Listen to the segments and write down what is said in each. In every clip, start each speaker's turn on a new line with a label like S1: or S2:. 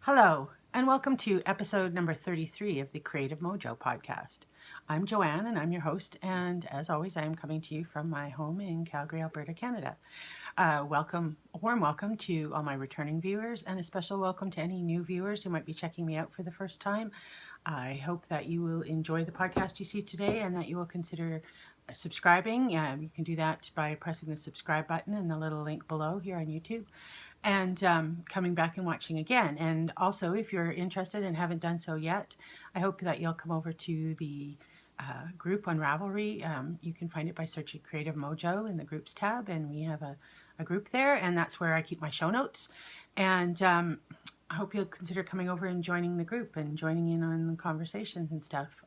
S1: Hello, and welcome to episode number 33 of the Creative Mojo podcast. I'm Joanne, and I'm your host, and as always, I am coming to you from my home in Calgary, Alberta, Canada. A warm welcome to all my returning viewers, and a special welcome to any new viewers who might be checking me out for the first time. I hope that you will enjoy the podcast you see today and that you will consider subscribing. You can do that by pressing the subscribe button and the little link below here on YouTube and coming back and watching again. And also, if you're interested and haven't done so yet, I hope that you'll come over to the group on Ravelry. You can find it by searching Creative Mojo in the groups tab, and we have a group there, and that's where I keep my show notes. And I hope you'll consider coming over and joining the group and joining in on the conversations and stuff.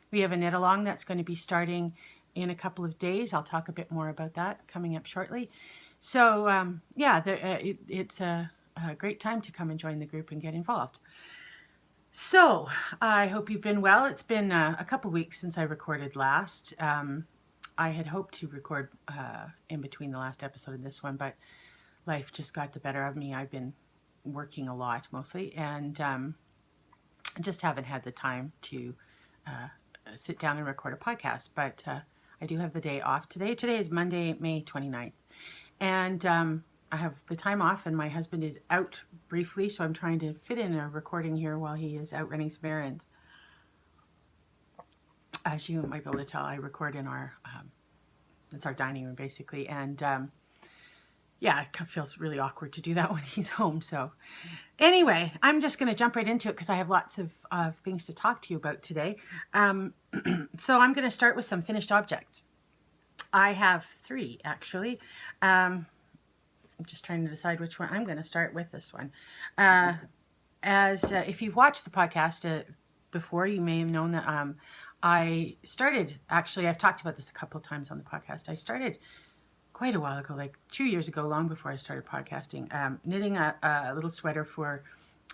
S1: We have a knit along that's going to be starting in a couple of days. I'll talk a bit more about that coming up shortly. So it's a great time to come and join the group and get involved. So I hope you've been well. It's been a couple weeks since I recorded last. I had hoped to record in between the last episode and this one, but life just got the better of me. I've been working a lot mostly, and I just haven't had the time to sit down and record a podcast. But I do have the day off today. Today is Monday, May 29th. And I have the time off, and my husband is out briefly, so I'm trying to fit in a recording here while he is out running some errands. As you might be able to tell, I record in our, it's our dining room basically, and it feels really awkward to do that when he's home. So anyway, I'm just going to jump right into it because I have lots of things to talk to you about today. So I'm going to start with some finished objects. I have three, actually. I'm just trying to decide which one. I'm going to start with this one. If you've watched the podcast before, you may have known that I started, actually, I've talked about this a couple of times on the podcast. I started quite a while ago, like 2 years ago, long before I started podcasting, knitting a little sweater for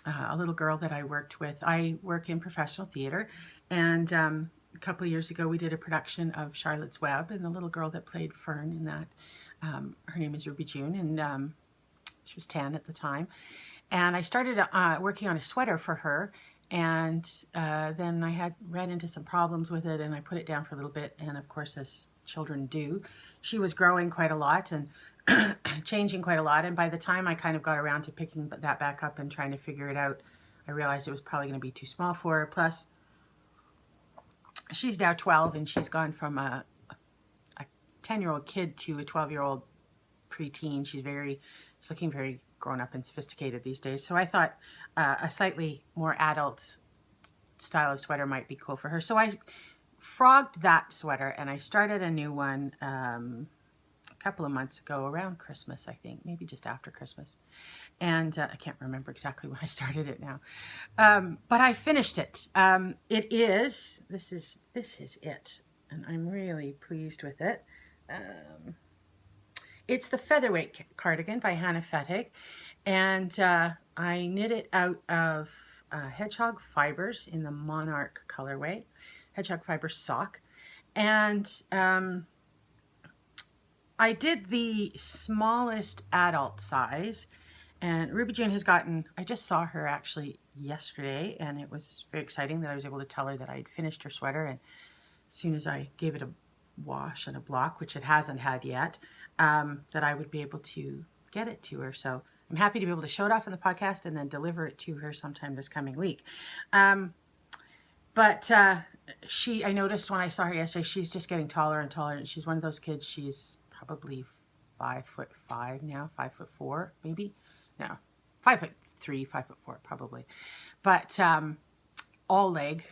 S1: a little girl that I worked with. I work in professional theater, and a couple of years ago, we did a production of Charlotte's Web, and the little girl that played Fern in that, her name is Ruby June, and she was 10 at the time. And I started working on a sweater for her, and then I had ran into some problems with it, and I put it down for a little bit, and of course, as children do, she was growing quite a lot and changing quite a lot, and by the time I kind of got around to picking that back up and trying to figure it out, I realized it was probably going to be too small for her. Plus, she's now 12, and she's gone from a 10-year-old kid to a 12-year-old preteen. She's looking very grown up and sophisticated these days. So I thought a slightly more adult style of sweater might be cool for her. So I frogged that sweater, and I started a new one a couple of months ago around Christmas, I think, maybe just after Christmas. And I can't remember exactly when I started it now. But I finished it. This is it. And I'm really pleased with it. It's the Featherweight cardigan by Hannah Fettig. And I knit it out of hedgehog fibers in the Monarch colorway, hedgehog fiber sock. And I did the smallest adult size, and Ruby June has gotten, I just saw her actually yesterday, and it was very exciting that I was able to tell her that I had finished her sweater, and as soon as I gave it a wash and a block, which it hasn't had yet, that I would be able to get it to her. So I'm happy to be able to show it off in the podcast and then deliver it to her sometime this coming week. But I noticed when I saw her yesterday, she's just getting taller and taller, and she's one of those kids, she's probably 5'5" now, 5'4" maybe. No, 5'3", 5'4" probably. But all leg,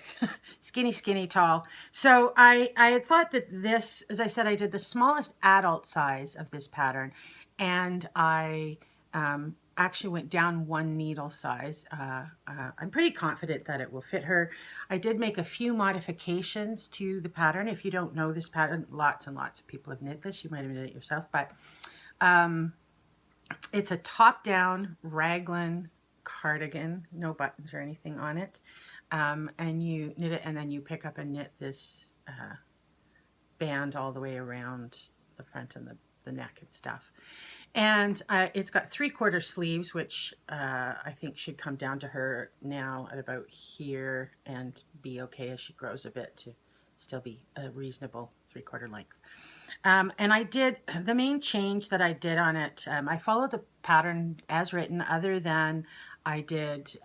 S1: skinny, tall. So I had thought that this, as I said, I did the smallest adult size of this pattern, and I actually went down one needle size. I'm pretty confident that it will fit her. I did make a few modifications to the pattern. If you don't know this pattern, lots and lots of people have knit this. You might have knit it yourself, but it's a top-down raglan cardigan, no buttons or anything on it. And you knit it, and then you pick up and knit this band all the way around the front and the the neck and stuff. And it's got 3/4 sleeves, which I think should come down to her now at about here and be okay as she grows a bit to still be a reasonable 3/4 length. And I did, the main change that I did on it, I followed the pattern as written, other than I did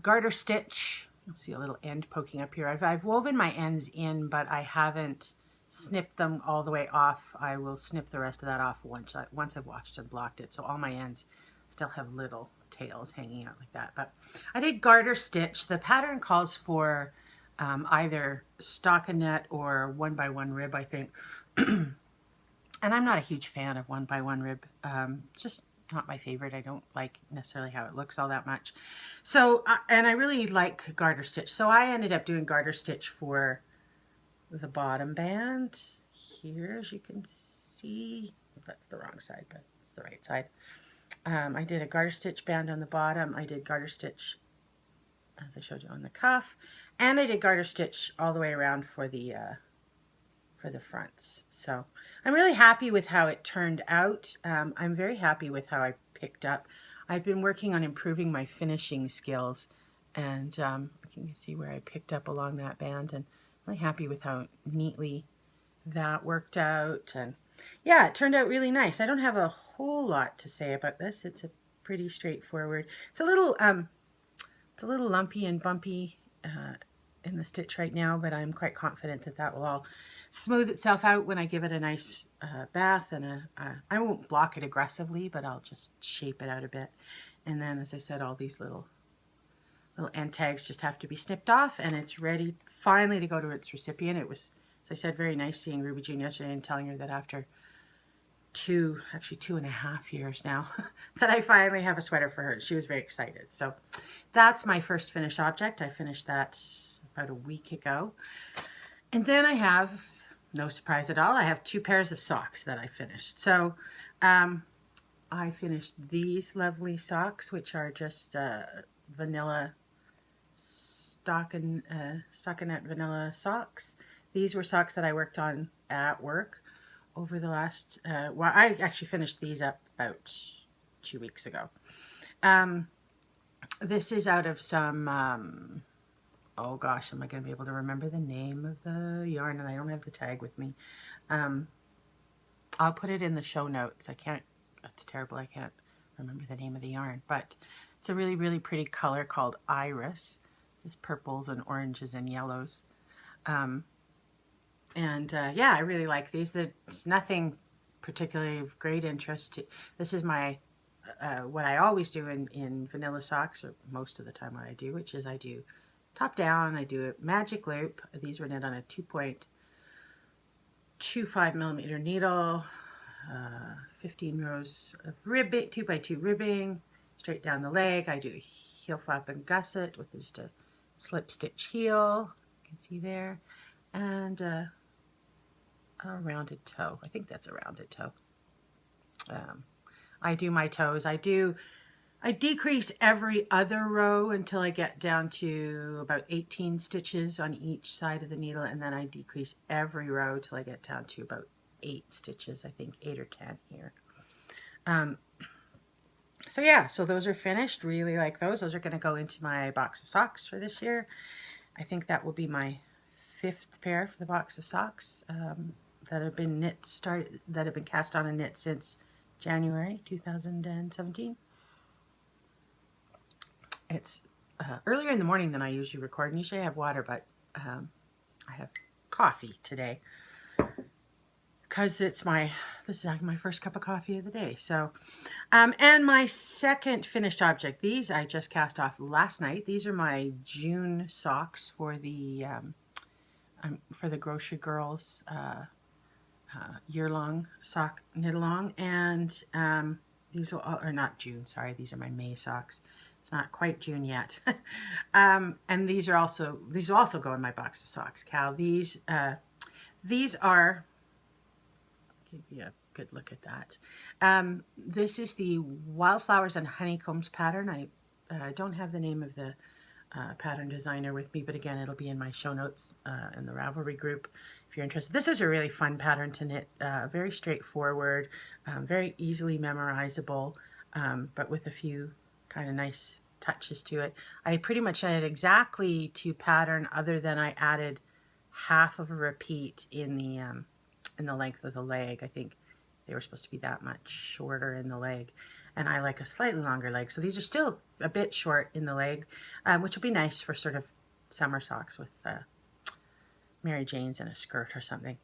S1: garter stitch. You'll see a little end poking up here. I've woven my ends in, but I haven't snipped them all the way off. I will snip the rest of that off once I've washed and blocked it. So all my ends still have little tails hanging out like that. But I did garter stitch. The pattern calls for either stockinette or 1x1 rib, I think. And I'm not a huge fan of 1x1 rib. Just not my favorite. I don't like necessarily how it looks all that much. So, and I really like garter stitch. So I ended up doing garter stitch for the bottom band here, as you can see. That's the wrong side, but it's the right side. I did a garter stitch band on the bottom. I did garter stitch, as I showed you, on the cuff, and I did garter stitch all the way around for the fronts. So I'm really happy with how it turned out. I'm very happy with how I picked up. I've been working on improving my finishing skills, and you can see where I picked up along that band, and I'm really happy with how neatly that worked out. And yeah, it turned out really nice. I don't have a whole lot to say about this. It's a pretty straightforward. It's a little lumpy and bumpy in the stitch right now, but I'm quite confident that that will all smooth itself out when I give it a nice bath, and I won't block it aggressively, but I'll just shape it out a bit. And then, as I said, all these little end tags just have to be snipped off, and it's ready finally to go to its recipient. It was, as I said, very nice seeing Ruby June yesterday and telling her that after actually 2.5 years now, that I finally have a sweater for her. She was very excited. So that's my first finished object. I finished that about a week ago. And then I have, no surprise at all, I have 2 pairs of socks that I finished. So I finished these lovely socks, which are just vanilla stockinette vanilla socks. These were socks that I worked on at work over the last, well, I actually finished these up about 2 weeks ago. This is out of some, oh gosh, am I going to be able to remember the name of the yarn? And I don't have the tag with me. I'll put it in the show notes. I can't, that's terrible, I can't remember the name of the yarn, but it's a really, really pretty color called Iris. It's purples and oranges and yellows. Yeah, I really like these. It's nothing particularly of great interest. This is my, what I always do in vanilla socks, or most of the time what I do, which is I do top down, I do a magic loop. These were knit on a 2.25 millimeter needle, 15 rows of ribbing, 2x2 ribbing, straight down the leg. I do a heel flap and gusset with just a slip stitch heel, you can see there, and a rounded toe. I think that's a rounded toe. I do my toes. I decrease every other row until I get down to about 18 stitches on each side of the needle, and then I decrease every row till I get down to about 8 stitches, I think 8 or 10 here. So yeah, so those are finished. Really like those. Those are going to go into my box of socks for this year. I think that will be my 5th pair for the box of socks that have been that have been cast on and knit since January 2017. It's earlier in the morning than I usually record. And usually I have water, but I have coffee today because this is like my first cup of coffee of the day. So, and my second finished object, these I just cast off last night. These are my June socks for the Grocery Girls year-long sock knit-along, and these are not June, sorry, these are my May socks. It's not quite June yet. And these will also go in my box of socks, Cal. These are, give you a good look at that. This is the Wildflowers and Honeycombs pattern. I don't have the name of the pattern designer with me, but again, it'll be in my show notes in the Ravelry group. if you're interested. This is a really fun pattern to knit, very straightforward, very easily memorizable, but with a few kind of nice touches to it. I pretty much knit exactly to pattern, other than I added half of a repeat in the length of the leg. I think they were supposed to be that much shorter in the leg, and I like a slightly longer leg. So these are still a bit short in the leg, which will be nice for sort of summer socks with Mary Jane's and a skirt or something.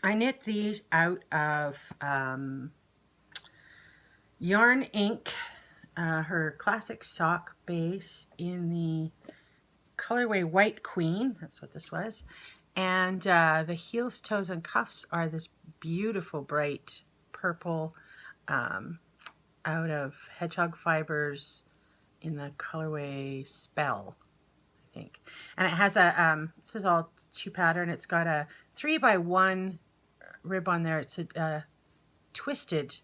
S1: I knit these out of Yarn Ink, her classic sock base in the colorway White Queen. That's what this was. And the heels, toes, and cuffs are this beautiful bright purple out of Hedgehog Fibers in the colorway Spell, I think. And it has a, this is all 2 pattern. It's got a 3x1 rib on there. It's a twisted,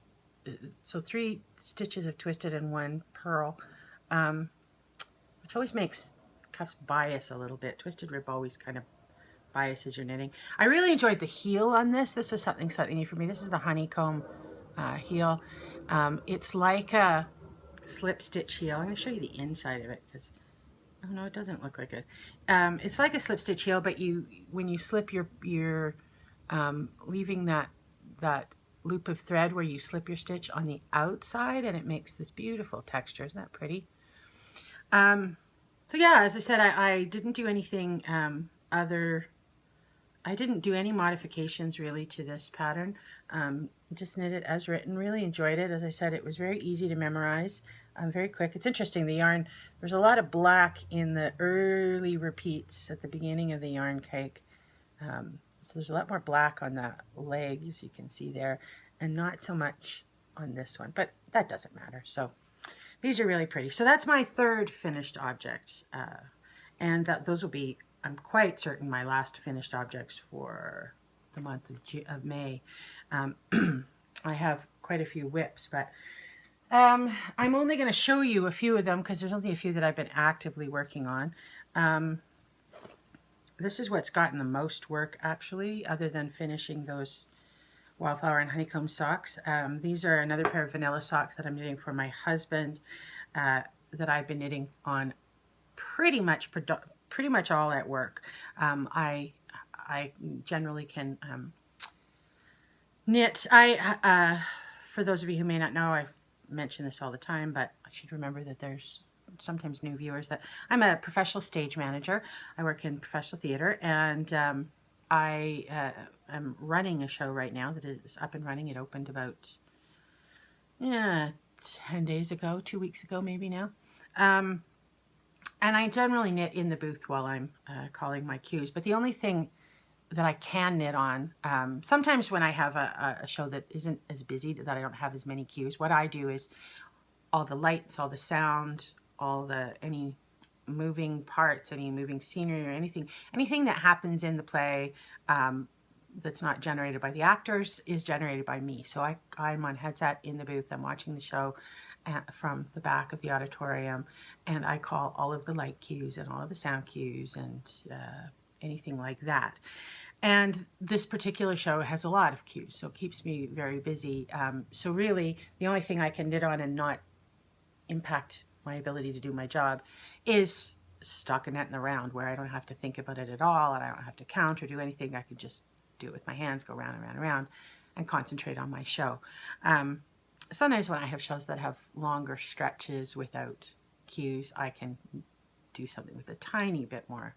S1: so 3 stitches of twisted and 1 purl, which always makes cuffs bias a little bit. Twisted rib always kind of biases your knitting. I really enjoyed the heel on this. This was something new for me. This is the honeycomb heel. It's like a slip stitch heel. I'm going to show you the inside of it because, oh no, it doesn't look like it. It's like a slip stitch heel, but when you slip, you're leaving that loop of thread where you slip your stitch on the outside, and it makes this beautiful texture. Isn't that pretty? So yeah, as I said, I didn't do anything I didn't do any modifications really to this pattern. Just knit it as written. Really enjoyed it. As I said, it was very easy to memorize, very quick. It's interesting, the yarn, there's a lot of black in the early repeats at the beginning of the yarn cake. So there's a lot more black on that leg, as you can see there, and not so much on this one, but that doesn't matter. So these are really pretty. So that's my 3rd finished object, and those will be, I'm quite certain, my last finished objects for the month of May. I have quite a few whips, but I'm only going to show you a few of them because there's only a few that I've been actively working on. This is what's gotten the most work, actually, other than finishing those Wildflower and Honeycomb socks. These are another pair of vanilla socks that I'm knitting for my husband, that I've been knitting on pretty much all at work. I generally can knit. For those of you who may not know, I mention this all the time, but I should remember that there's sometimes new viewers, that I'm a professional stage manager. I work in professional theater, and I am running a show right now that is up and running. It opened about 10 days ago, 2 weeks ago maybe now. And I generally knit in the booth while I'm calling my cues. But the only thing that I can knit on, sometimes when I have a show that isn't as busy, that I don't have as many cues, what I do is all the lights, all the sound, any moving parts, any moving scenery or anything that happens in the play that's not generated by the actors is generated by me. So I'm on headset in the booth. I'm watching the show from the back of the auditorium, and I call all of the light cues and all of the sound cues and anything like that. And this particular show has a lot of cues, so it keeps me very busy. So really, the only thing I can knit on and not impact my ability to do my job is stockinette in the round, where I don't have to think about it at all, and I don't have to count or do anything. I can just do it with my hands, go round and round and round, and concentrate on my show. Sometimes when I have shows that have longer stretches without cues, I can do something with a tiny bit more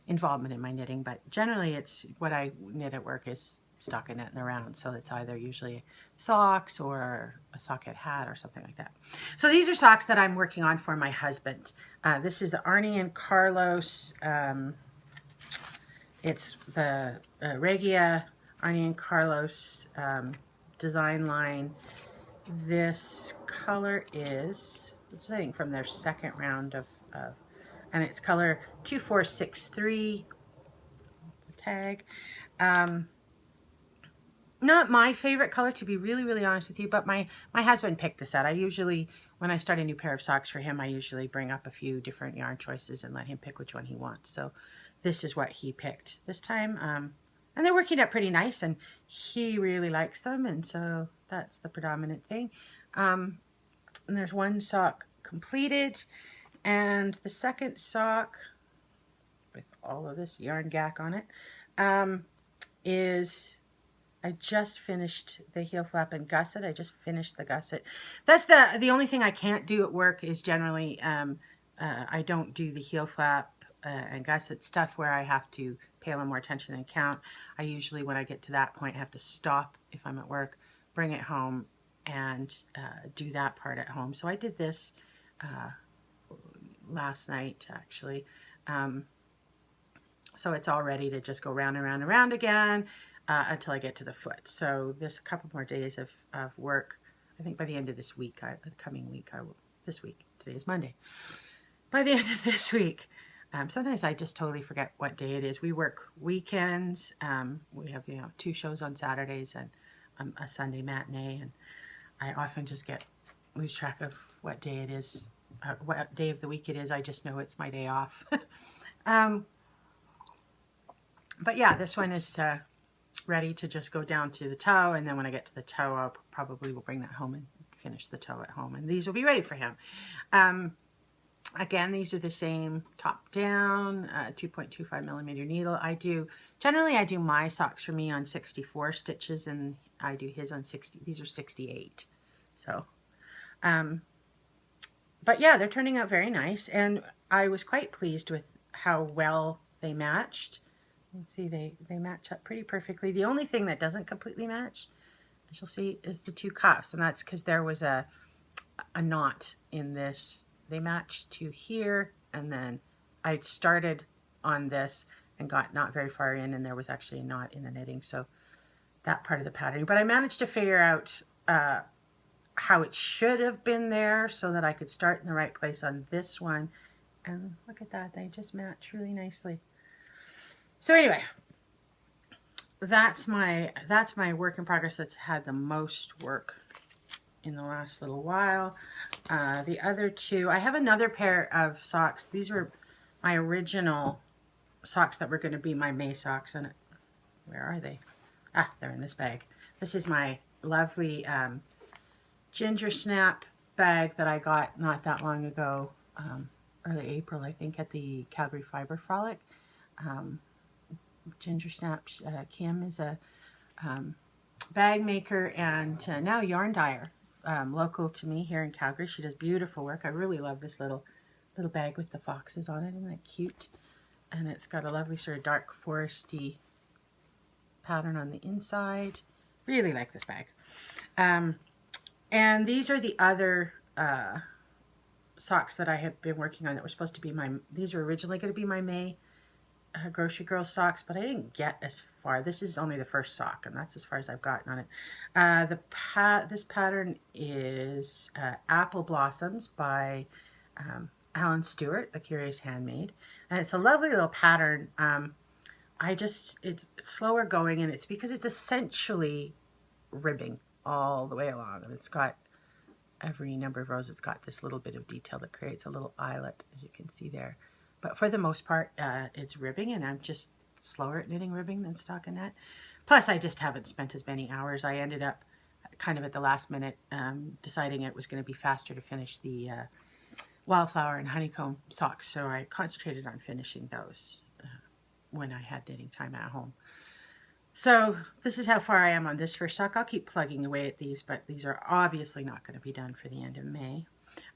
S1: involvement in my knitting, but generally it's what I knit at work is stockinette in the round, so it's either usually socks or a socket hat or something like that. So these are socks that I'm working on for my husband. This is the Arnie and Carlos, it's the Regia Arnie and Carlos design line. This color is, I think, from their second round of and it's color 2463, the tag. Not my favorite color, to be really honest with you, but my husband picked this out. I usually, when I start a new pair of socks for him, I usually bring up a few different yarn choices and let him pick which one he wants. So this is what he picked this time. And they're working out pretty nice, and he really likes them, and so that's the predominant thing. And there's one sock completed, and the second sock with all of this yarn gack on it is, I just finished the heel flap and gusset. I just finished the gusset. That's the only thing I can't do at work is generally I don't do the heel flap and gusset stuff where I have to pay a little more attention and count. I usually, when I get to that point, have to stop if I'm at work, bring it home, and do that part at home. So I did this last night, actually. So it's all ready to just go round and round and round again until I get to the foot. So there's a couple more days of work. I think by the end of this week, the coming week, this week, today is Monday. By the end of this week, sometimes I just totally forget what day it is. We work weekends. We have, 2 shows on Saturdays and a Sunday matinee, and I often just lose track of what day it is, what day of the week it is. I just know it's my day off. But yeah, this one is ready to just go down to the toe, and then when I get to the toe, I'll probably will bring that home and finish the toe at home, and these will be ready for him. Again, these are the same top down, 2.25 millimeter needle. Generally I do my socks for me on 64 stitches, and I do his on 60. These are 68. So, but yeah, they're turning out very nice, and I was quite pleased with how well they matched. You can see they match up pretty perfectly. The only thing that doesn't completely match, as you'll see, is the 2 cuffs, and that's because there was a knot in this. They match to here, and then I started on this and got not very far in, and there was actually a knot in the knitting, so that part of the pattern. But I managed to figure out how it should have been there so that I could start in the right place on this one, and look at that, they just match really nicely. So anyway, that's my work in progress that's had the most work in the last little while. The other 2, I have another pair of socks. These were my original socks that were going to be my May socks. And where are they? Ah, they're in this bag. This is my lovely Ginger Snap bag that I got not that long ago, early April, I think, at the Calgary Fiber Frolic. Ginger Snap, Kim is a bag maker and now yarn dyer, local to me here in Calgary. She does beautiful work. I really love this little bag with the foxes on it. Isn't that cute? And it's got a lovely sort of dark foresty pattern on the inside. Really like this bag. And these are the other socks that I have been working on that were supposed to be these were originally going to be my May Grocery Girl socks, but I didn't get as far. This is only the first sock, and that's as far as I've gotten on it. This pattern is Apple Blossoms by Alan Stewart, The Curious Handmaid, and it's a lovely little pattern. It's slower going, and it's because it's essentially ribbing all the way along, and it's got every number of rows. It's got this little bit of detail that creates a little eyelet, as you can see there. But for the most part, it's ribbing, and I'm just slower at knitting ribbing than stockinette. Plus, I just haven't spent as many hours. I ended up kind of at the last minute deciding it was going to be faster to finish the Wildflower and Honeycomb socks, so I concentrated on finishing those when I had knitting time at home. So this is how far I am on this first sock. I'll keep plugging away at these, but these are obviously not going to be done for the end of May.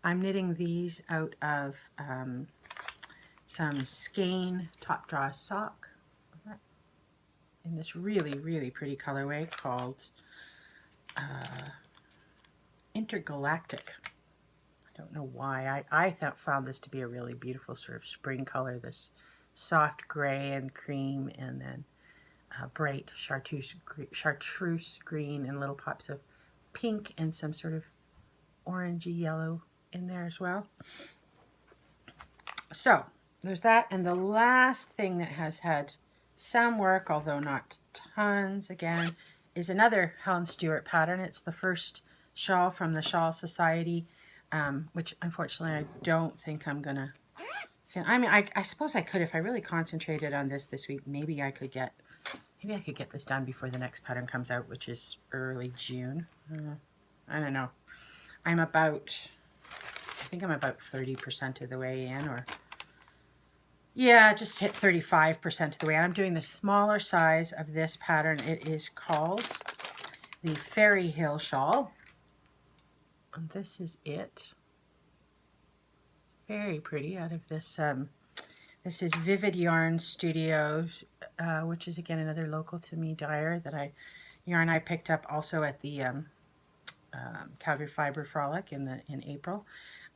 S1: I'm knitting these out of some Skein Top Draw sock in this really, really pretty colorway called Intergalactic. I don't know why. I found this to be a really beautiful sort of spring color, this soft gray and cream, and then bright chartreuse green and little pops of pink and some sort of orangey yellow in there as well. So there's that, and the last thing that has had some work, although not tons, again, is another Helen Stewart pattern. It's the first shawl from the Shawl Society, which unfortunately I don't think I'm gonna I mean, I suppose I could, if I really concentrated on this week, maybe I could get this done before the next pattern comes out, which is early June. I don't know. I think I'm about 30% of the way in, or yeah, just hit 35% of the way. And I'm doing the smaller size of this pattern. It is called the Fairy Hill Shawl. And this is it. Very pretty out of this. This is Vivid Yarn Studios, which is again another local to me dyer yarn I picked up also at the Calgary Fiber Frolic in April.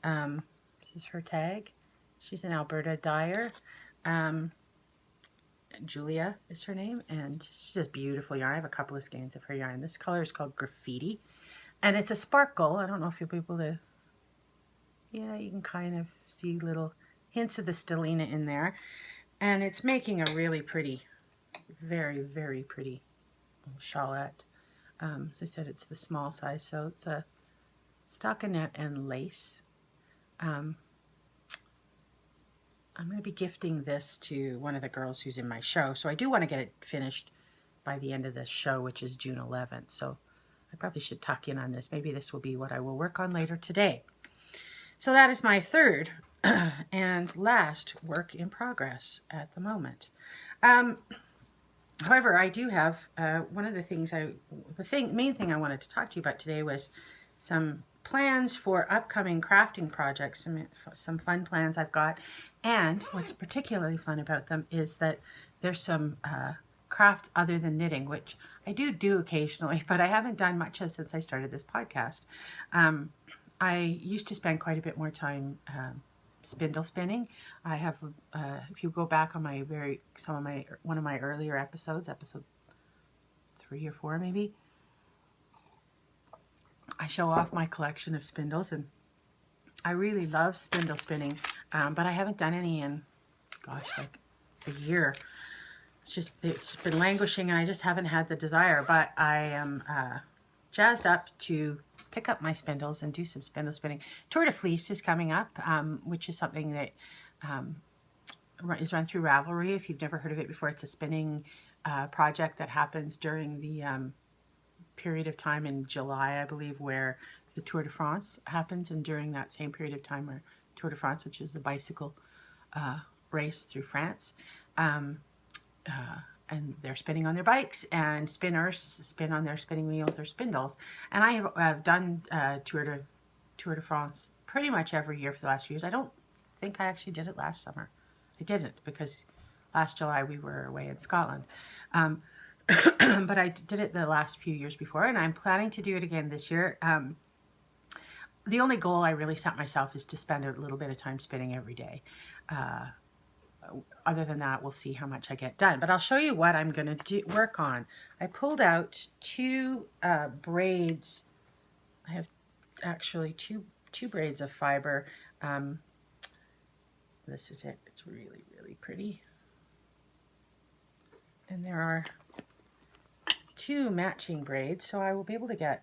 S1: This is her tag. She's an Alberta dyer. Julia is her name, and she does beautiful yarn. I have a couple of skeins of her yarn. This color is called Graffiti, and it's a sparkle. I don't know if you'll be able to, yeah, you can kind of see little hints of the stellina in there, and it's making a really pretty, very, very pretty shawlette. As I said, it's the small size, so it's a stockinette and lace. I'm going to be gifting this to one of the girls who's in my show, so I do want to get it finished by the end of the show, which is June 11th, so I probably should tuck in on this. Maybe this will be what I will work on later today. So that is my third and last work in progress at the moment. However, I do have one of the things main thing I wanted to talk to you about today was some plans for upcoming crafting projects, some fun plans I've got. And what's particularly fun about them is that there's some crafts other than knitting, which I do occasionally, but I haven't done much of since I started this podcast. I used to spend quite a bit more time spindle spinning. I have, if you go back on one of my earlier episodes, episode 3 or 4 maybe, I show off my collection of spindles, and I really love spindle spinning, but I haven't done any in, gosh, like a year. It's been languishing, and I just haven't had the desire, but I am jazzed up to pick up my spindles and do some spindle spinning. Tour de Fleece is coming up, which is something that is run through Ravelry. If you've never heard of it before, it's a spinning project that happens during the period of time in July, I believe, where the Tour de France happens, and during that same period of time, where Tour de France, which is the bicycle race through France, and they're spinning on their bikes, and spinners spin on their spinning wheels or spindles. And I have done Tour de France pretty much every year for the last few years. I don't think I actually did it last summer. I didn't, because last July we were away in Scotland. But I did it the last few years before, and I'm planning to do it again this year. The only goal I really set myself is to spend a little bit of time spinning every day. Other than that, we'll see how much I get done. But I'll show you what I'm going to work on. I pulled out 2 braids. I have actually two braids of fiber. This is it. It's really, really pretty. And there are 2 matching braids, so I will be able to get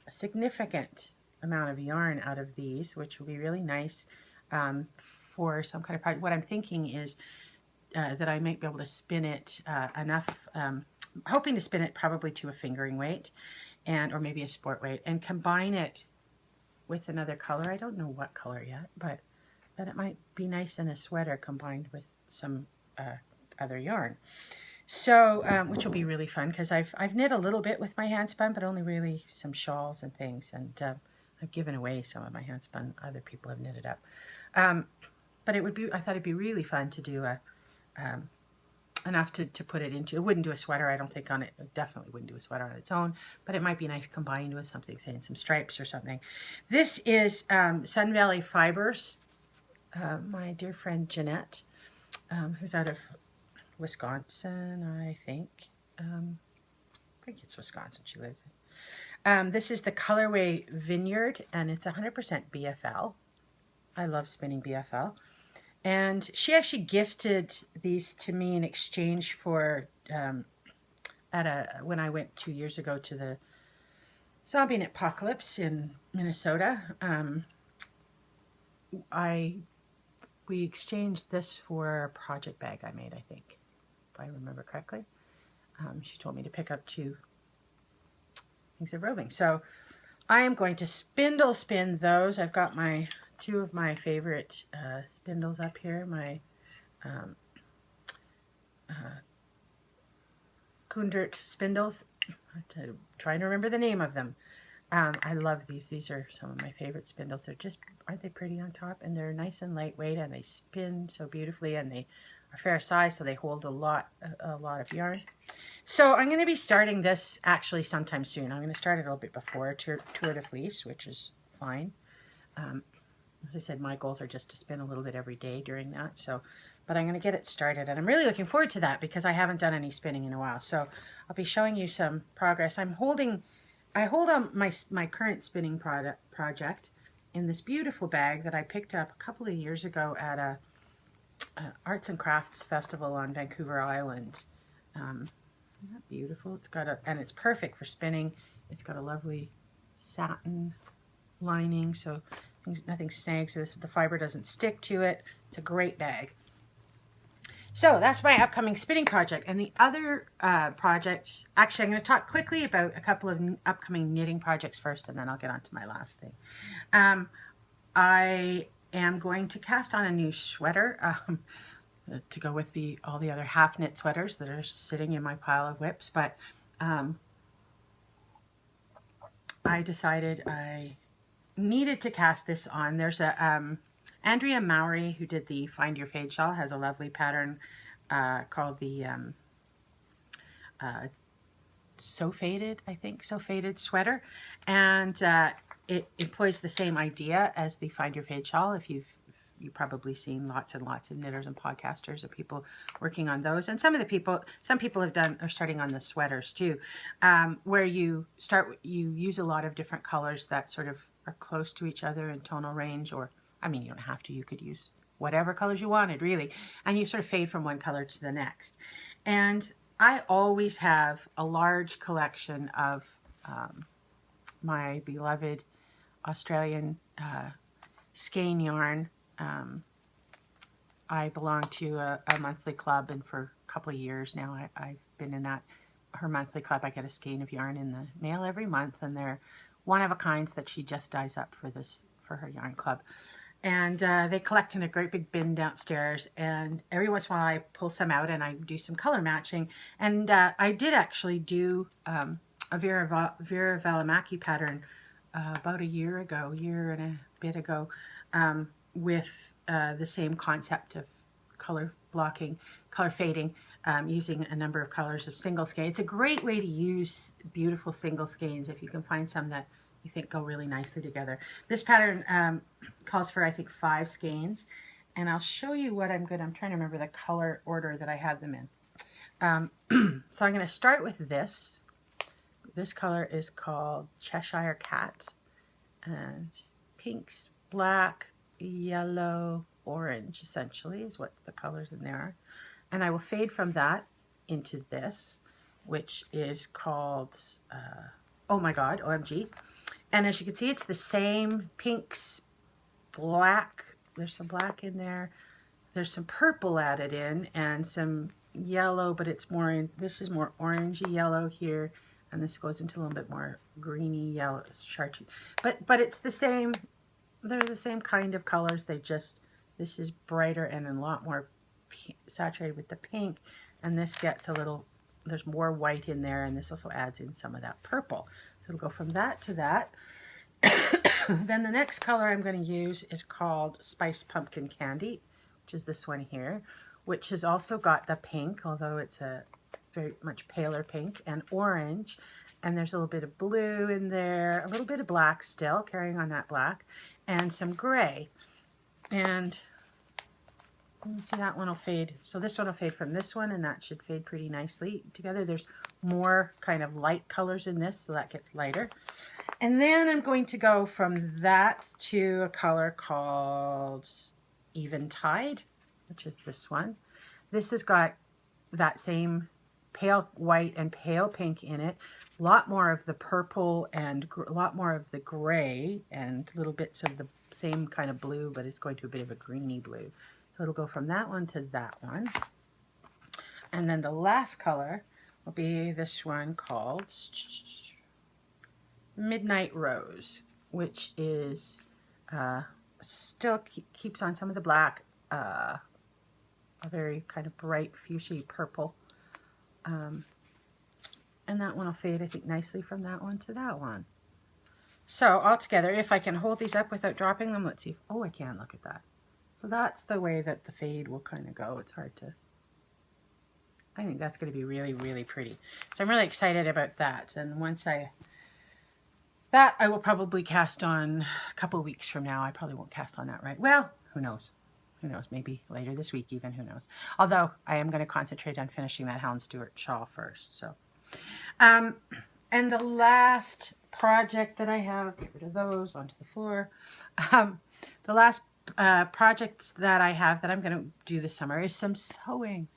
S1: a significant amount of yarn out of these, which will be really nice for some kind of project. What I'm thinking is that I might be able to spin it enough, hoping to spin it probably to a fingering weight, or maybe a sport weight, and combine it with another color. I don't know what color yet, but it might be nice in a sweater combined with some other yarn. So, which will be really fun, because I've knit a little bit with my handspun, but only really some shawls and things, and I've given away some of my handspun. Other people have knitted up. But I thought it'd be really fun to do enough to put it into. It wouldn't do a sweater, I don't think, on it. It definitely wouldn't do a sweater on its own, but it might be nice combined with something, say in some stripes or something. This is Sun Valley Fibers. My dear friend Jeanette, who's out of Wisconsin, I think. I think it's Wisconsin she lives in. This is the colorway Vineyard, and it's 100% BFL. I love spinning BFL. And she actually gifted these to me in exchange for, when I went 2 years ago to the Zombie Knitpocalypse in Minnesota. we exchanged this for a project bag I made, I think, if I remember correctly. She told me to pick up 2 things of roving. So I am going to spindle spin those. I've got my 2 of my favorite spindles up here, my Kundert spindles. I'm trying to remember the name of them. I love these. These are some of my favorite spindles. They're just, aren't they pretty on top? And they're nice and lightweight, and they spin so beautifully, and they are fair size, so they hold a lot of yarn. So I'm going to be starting this actually sometime soon. I'm going to start it a little bit before Tour de Fleece, which is fine. As I said, my goals are just to spin a little bit every day during that. So, but I'm going to get it started, and I'm really looking forward to that because I haven't done any spinning in a while. So I'll be showing you some progress. I hold on my current spinning project in this beautiful bag that I picked up a couple of years ago at a arts and crafts festival on Vancouver Island. Isn't that beautiful? It's got and it's perfect for spinning. It's got a lovely satin lining, so nothing snags. The fiber doesn't stick to it. It's a great bag. So that's my upcoming spinning project. And the other projects, actually I'm going to talk quickly about a couple of upcoming knitting projects first, and then I'll get on to my last thing. I am going to cast on a new sweater to go with all the other half knit sweaters that are sitting in my pile of whips. But I decided I needed to cast this on. There's a Andrea Mowry, who did the Find Your Fade shawl, has a lovely pattern called the So Faded, I think, So Faded sweater. And it employs the same idea as the Find Your Fade shawl. You've probably seen lots and lots of knitters and podcasters of people working on those. And some people are starting on the sweaters too, where you use a lot of different colors that sort of are close to each other in tonal range, or I mean, you don't have to. You could use whatever colors you wanted, really. And you sort of fade from one color to the next. And I always have a large collection of my beloved Australian skein yarn. I belong to a monthly club, and for a couple of years now, I've been in her monthly club. I get a skein of yarn in the mail every month, and they're one of a kinds that she just dyes up for her yarn club. And they collect in a great big bin downstairs, and every once in a while I pull some out and I do some color matching. And I did actually do a Vera Valimaki pattern about a year and a bit ago, with the same concept of color blocking, color fading, using a number of colors of single skein. It's a great way to use beautiful single skeins if you can find some that you think go really nicely together. This pattern calls for, I think, 5 skeins, and I'll show you what I'm trying to remember the color order that I have them in. So I'm going to start with this. This color is called Cheshire Cat, and pinks, black, yellow, orange, essentially, is what the colors in there are. And I will fade from that into this, which is called, oh my God, OMG. And as you can see, it's the same pinks, black, there's some black in there, there's some purple added in, and some yellow, but it's more this is more orangey yellow here, and this goes into a little bit more greeny yellow, chartreuse. But it's the same, they're the same kind of colors, this is brighter and a lot more saturated with the pink, and this gets a little, there's more white in there, and this also adds in some of that purple. So it'll go from that to that. Then the next color I'm going to use is called Spiced Pumpkin Candy, which is this one here, which has also got the pink, although it's a very much paler pink, and orange, and there's a little bit of blue in there, a little bit of black still, carrying on that black, and some gray. And you see that one will fade. So this one will fade from this one, and that should fade pretty nicely together. There's more kind of light colors in this, so that gets lighter. And then I'm going to go from that to a color called Eventide, which is this one. This has got that same pale white and pale pink in it, a lot more of the purple and a lot more of the gray, and little bits of the same kind of blue, but it's going to a bit of a greeny blue. So it'll go from that one to that one. And then the last color will be this one called Midnight Rose, which is still keeps on some of the black, a very kind of bright fuchsia purple. And that one will fade, I think, nicely from that one to that one. So altogether, if I can hold these up without dropping them, let's see. Oh, I can, look at that. So that's the way that the fade will kind of go. It's hard to, I think that's going to be really, really pretty. So I'm really excited about that. And once that I will probably cast on a couple of weeks from now. I probably won't cast on that, right? Well, who knows? Who knows? Maybe later this week even, who knows? Although I am going to concentrate on finishing that Helen Stewart shawl first. So, and the last project that I have, get rid of those onto the floor. The last projects that I have that I'm going to do this summer is some sewing.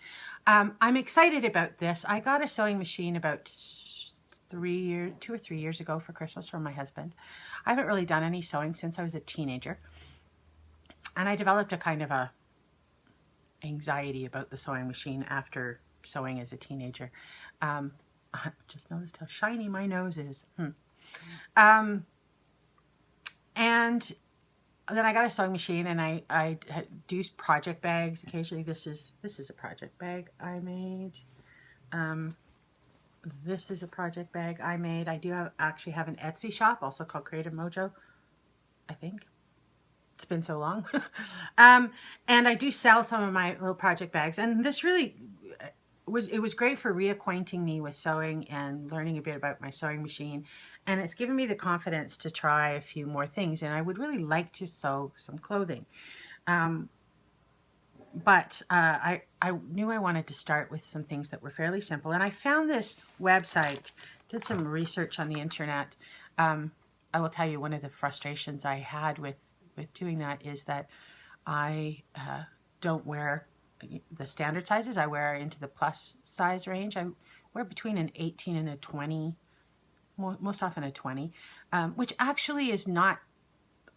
S1: I'm excited about this. I got a sewing machine about 2 or 3 years ago for Christmas from my husband. I haven't really done any sewing since I was a teenager. And I developed a kind of a anxiety about the sewing machine after sewing as a teenager. I just noticed how shiny my nose is. And then I got a sewing machine, and I do project bags occasionally. This is a project bag I made. This is a project bag I made. I do actually have an Etsy shop, also called Creative Mojo, I think. It's been so long. And I do sell some of my little project bags. And this really was great for reacquainting me with sewing and learning a bit about my sewing machine. And it's given me the confidence to try a few more things. And I would really like to sew some clothing. But I knew I wanted to start with some things that were fairly simple. And I found this website, did some research on the internet. I will tell you, one of the frustrations I had with doing that is that I don't wear the standard sizes. I wear into the plus size range. I wear between an 18 and a 20, most often a 20, which actually is not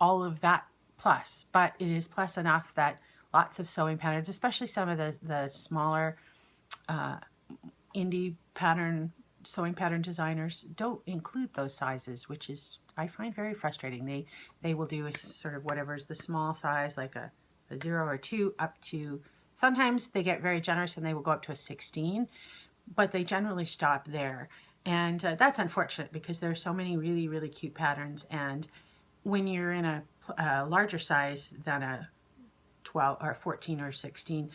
S1: all of that plus, but it is plus enough that lots of sewing patterns, especially some of the smaller indie sewing pattern designers, don't include those sizes, which is, I find, very frustrating. They will do a sort of whatever's the small size, like a 0 or 2, up to, sometimes they get very generous and they will go up to a 16, but they generally stop there. And that's unfortunate because there are so many really, really cute patterns. And when you're in a larger size than a 12 or 14 or 16,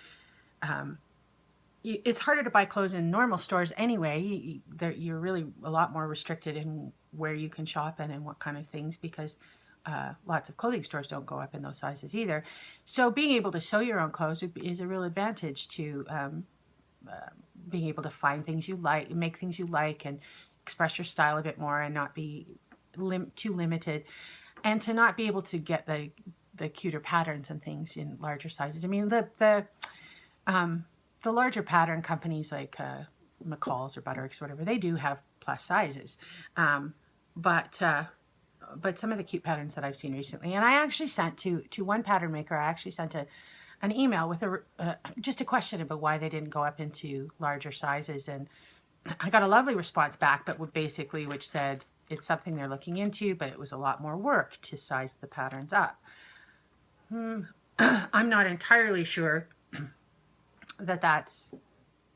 S1: it's harder to buy clothes in normal stores anyway. You're really a lot more restricted in where you can shop and in what kind of things, because lots of clothing stores don't go up in those sizes either. So being able to sew your own clothes is a real advantage to being able to find things you like, make things you like, and express your style a bit more and not be too limited, and to not be able to get the cuter patterns and things in larger sizes. I mean, the larger pattern companies like McCall's or Butterick's or whatever, they do have plus sizes. But some of the cute patterns that I've seen recently, and I actually sent to one pattern maker, I actually sent an email with just a question about why they didn't go up into larger sizes. And I got a lovely response back, but which said it's something they're looking into, but it was a lot more work to size the patterns up. I'm not entirely sure that that's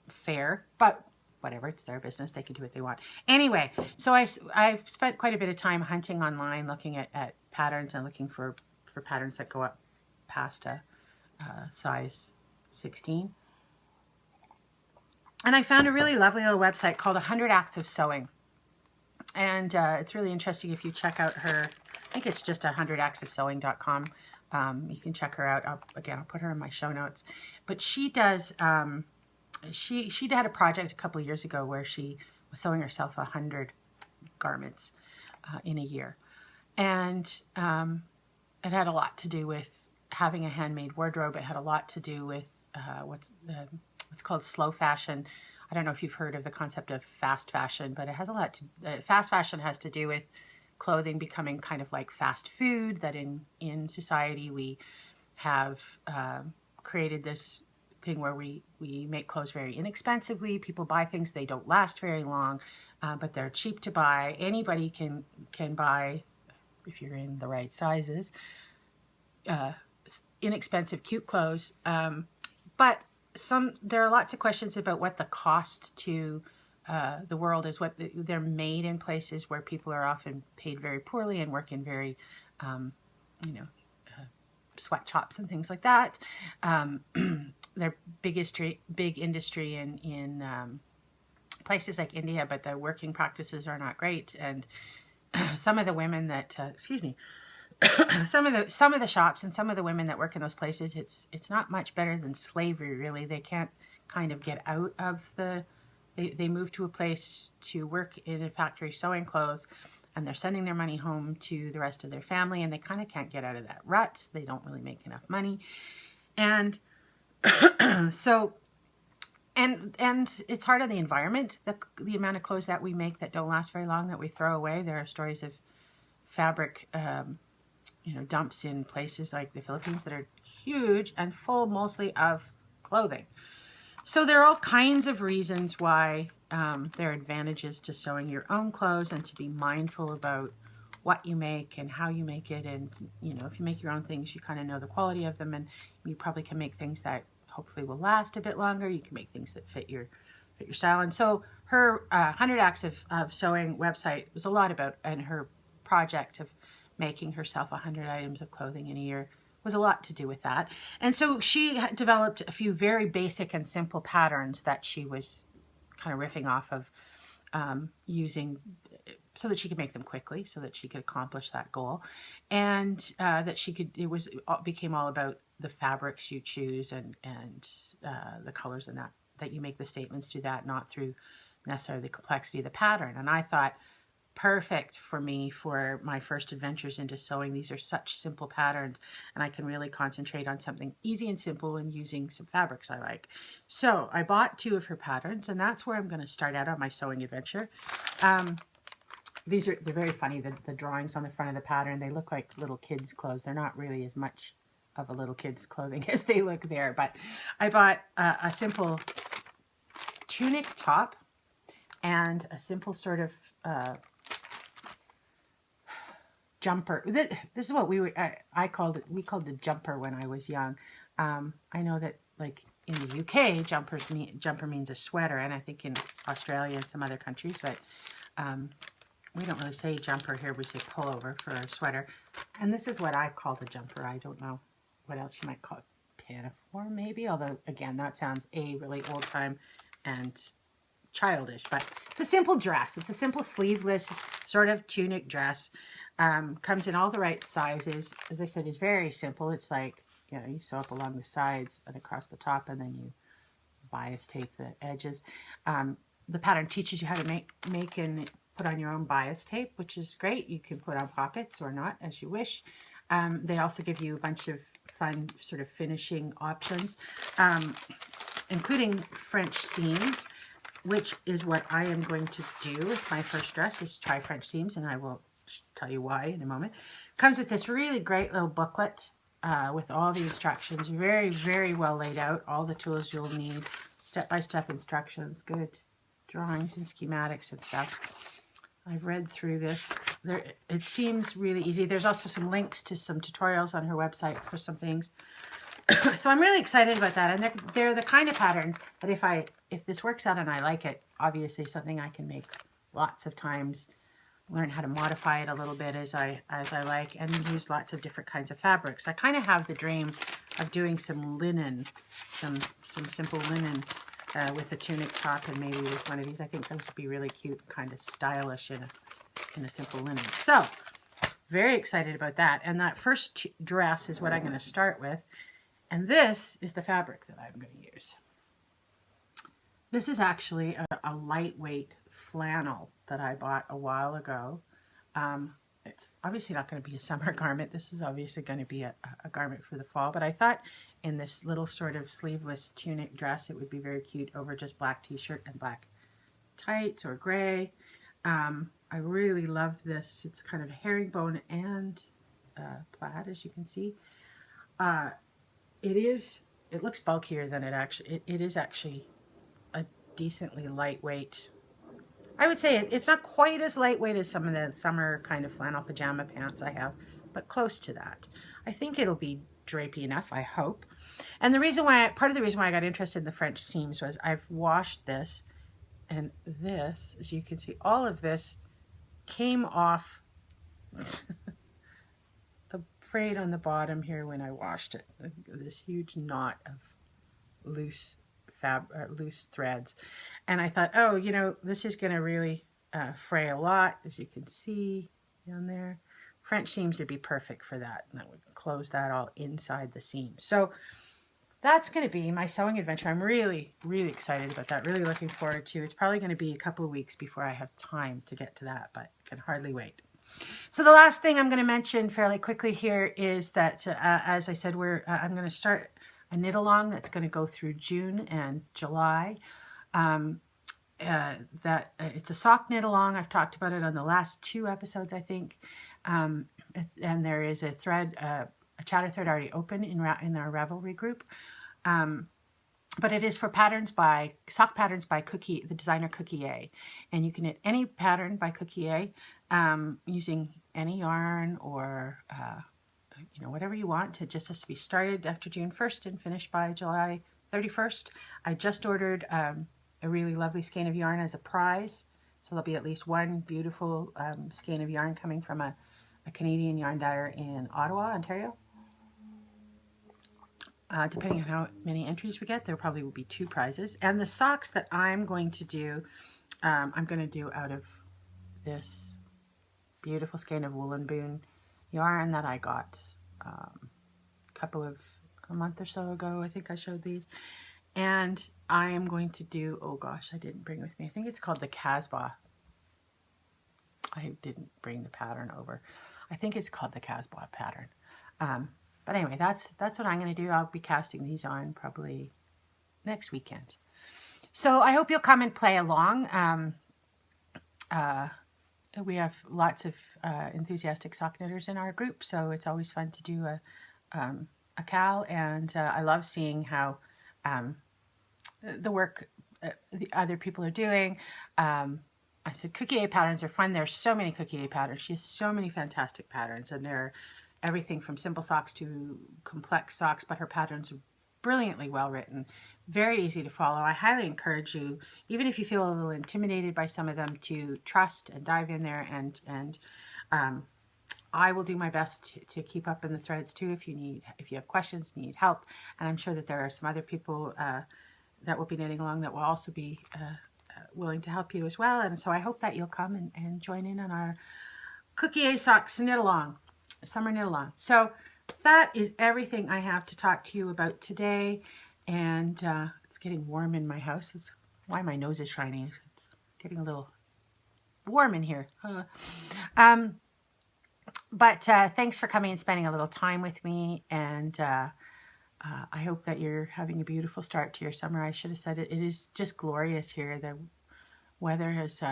S1: fair, but whatever, it's their business. They can do what they want. Anyway, so I've spent quite a bit of time hunting online, looking at patterns and looking for patterns that go up past a size 16. And I found a really lovely little website called 100 Acts of Sewing. And it's really interesting if you check out her. I think it's just 100actsofsewing.com. You can check her out. I'll put her in my show notes. But she does, she had a project a couple of years ago where she was sewing herself 100 garments in a year. And it had a lot to do with having a handmade wardrobe. It had a lot to do with what's called slow fashion. I don't know if you've heard of the concept of fast fashion, but it has a lot to, fast fashion has to do with clothing becoming kind of like fast food, that in society we have created this thing where we make clothes very inexpensively. People buy things, they don't last very long, but they're cheap to buy. Anybody can buy, if you're in the right sizes, inexpensive, cute clothes. But there are lots of questions about what the cost to the world is. They're made in places where people are often paid very poorly and work in very, sweatshops and things like that. They're big industry in places like India, but the working practices are not great. And some of the women that, some of the shops and some of the women that work in those places, it's not much better than slavery, really. They can't kind of get out of they move to a place to work in a factory sewing clothes, and they're sending their money home to the rest of their family, and they kind of can't get out of that rut. They don't really make enough money. And so, and it's hard on the environment, the amount of clothes that we make that don't last very long, that we throw away. There are stories of fabric dumps in places like the Philippines that are huge and full mostly of clothing. So there are all kinds of reasons why there are advantages to sewing your own clothes, and to be mindful about what you make and how you make it. And, if you make your own things, you kind of know the quality of them, and you probably can make things that hopefully will last a bit longer. You can make things that fit your style. And so her 100 Acts of Sewing website was a lot about, and her project of making herself 100 items of clothing in a year was a lot to do with that. And so she developed a few very basic and simple patterns that she was kind of riffing off of, using, so that she could make them quickly, so that she could accomplish that goal, and that she could. It became all about the fabrics you choose and the colors, and that you make the statements through that, not through necessarily the complexity of the pattern. And I thought, perfect for me for my first adventures into sewing. These are such simple patterns, and I can really concentrate on something easy and simple and using some fabrics I like. So I bought 2 of her patterns, and that's where I'm going to start out on my sewing adventure. They're very funny. The drawings on the front of the pattern, they look like little kids' clothes. They're not really as much of a little kid's clothing as they look there, but I bought a simple tunic top and a simple sort of jumper. This is what we called it jumper when I was young. I know that, like, in the UK, jumper means a sweater, and I think in Australia and some other countries, but we don't really say jumper here. We say pullover for a sweater. And this is what I call the jumper. I don't know what else you might call it. Pinafore, maybe, although again, that sounds really old time and childish. But it's a simple dress. It's a simple sleeveless sort of tunic dress. Comes in all the right sizes. As I said, it's very simple. It's like, you sew up along the sides and across the top, and then you bias tape the edges. The pattern teaches you how to make and put on your own bias tape, which is great. You can put on pockets or not, as you wish. They also give you a bunch of fun sort of finishing options, including French seams, which is what I am going to do with my first dress, is try French seams, and I will tell you why in a moment. Comes with this really great little booklet with all the instructions, very, very well laid out, all the tools you'll need, step-by-step instructions, good drawings and schematics and stuff. I've read through this. It seems really easy. There's also some links to some tutorials on her website for some things. So I'm really excited about that. And they're the kind of patterns that if this works out and I like it, obviously something I can make lots of times, learn how to modify it a little bit as I like, and use lots of different kinds of fabrics. I kind of have the dream of doing some linen, some simple linen with a tunic top, and maybe with one of these. I think those would be really cute, kind of stylish in a simple linen. So very excited about that. And that first dress is what I'm going to start with. And this is the fabric that I'm going to use. This is actually a lightweight flannel that I bought a while ago. It's obviously not going to be a summer garment. This is obviously going to be a garment for the fall. But I thought in this little sort of sleeveless tunic dress, it would be very cute over just black t-shirt and black tights or gray. I really love this. It's kind of herringbone and plaid, as you can see. It is it looks bulkier than it is actually a decently lightweight. I would say it's not quite as lightweight as some of the summer kind of flannel pajama pants I have, but close to that. I think it'll be drapey enough, I hope. And the reason why, part of the reason why I got interested in the French seams was I've washed this, and this, as you can see, all of this came off the frayed on the bottom here when I washed it. This huge knot of loose loose threads. And I thought, oh, you know, this is going to really fray a lot, as you can see down there. French seams would be perfect for that, and that would close that all inside the seam. So that's going to be my sewing adventure. I'm really, really excited about that. Really looking forward to. It's probably going to be a couple of weeks before I have time to get to that, but I can hardly wait. So the last thing I'm going to mention fairly quickly here is that, as I said, I'm going to start a knit along that's going to go through June and July. It's a sock knit along. I've talked about it on the last 2 episodes, I think. And there is a thread, a chatter thread already open in our Ravelry group. But it is for sock patterns by the designer Cookie A. And you can knit any pattern by Cookie A using any yarn or you know, whatever you want. It just has to be started after June 1st and finished by July 31st. I just ordered a really lovely skein of yarn as a prize. So there'll be at least one beautiful skein of yarn coming from a Canadian yarn dyer in Ottawa, Ontario. Depending on how many entries we get, there probably will be 2 prizes. And the socks that I'm going to do, I'm going to do out of this beautiful skein of Wool and Boon yarn that I got a month or so ago. I think I showed these. And I am going to do, oh gosh, I didn't bring with me. I think it's called the Casbah. I didn't bring the pattern over. I think it's called the Casbah pattern. But anyway, that's what I'm going to do. I'll be casting these on probably next weekend. So I hope you'll come and play along. We have lots of enthusiastic sock knitters in our group, so it's always fun to do a cal, and I love seeing how the work the other people are doing. I said Cookie A patterns are fun. There's so many Cookie A patterns. She has so many fantastic patterns, and they're everything from simple socks to complex socks, but her patterns are brilliantly well written, very easy to follow. I highly encourage you, even if you feel a little intimidated by some of them, to trust and dive in there, and I will do my best to keep up in the threads too if you have questions, need help, and I'm sure that there are some other people that will be knitting along that will also be willing to help you as well. And so I hope that you'll come and join in on our Cookie A Socks knit along, summer knit along. So that is everything I have to talk to you about today. And it's getting warm in my house. That's why my nose is shiny. It's getting a little warm in here. But thanks for coming and spending a little time with me. And I hope that you're having a beautiful start to your summer. I should have said it is just glorious here. The weather has,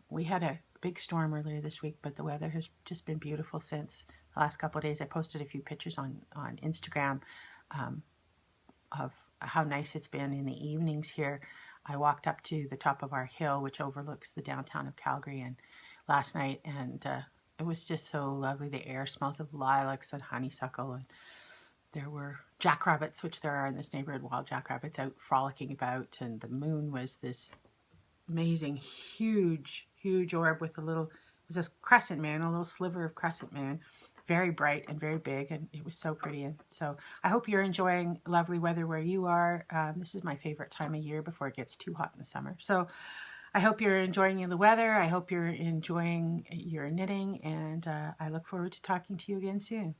S1: we had a big storm earlier this week, but the weather has just been beautiful since the last couple of days. I posted a few pictures on Instagram of how nice it's been in the evenings here. I walked up to the top of our hill, which overlooks the downtown of Calgary, and last night, and it was just so lovely. The air smells of lilacs and honeysuckle, and there were jackrabbits, which there are in this neighborhood, wild jackrabbits out frolicking about, and the moon was this amazing, huge orb with it was this crescent moon, a little sliver of crescent moon, very bright and very big, and it was so pretty. And so I hope you're enjoying lovely weather where you are. This is my favorite time of year before it gets too hot in the summer. So I hope you're enjoying the weather. I hope you're enjoying your knitting, and I look forward to talking to you again soon.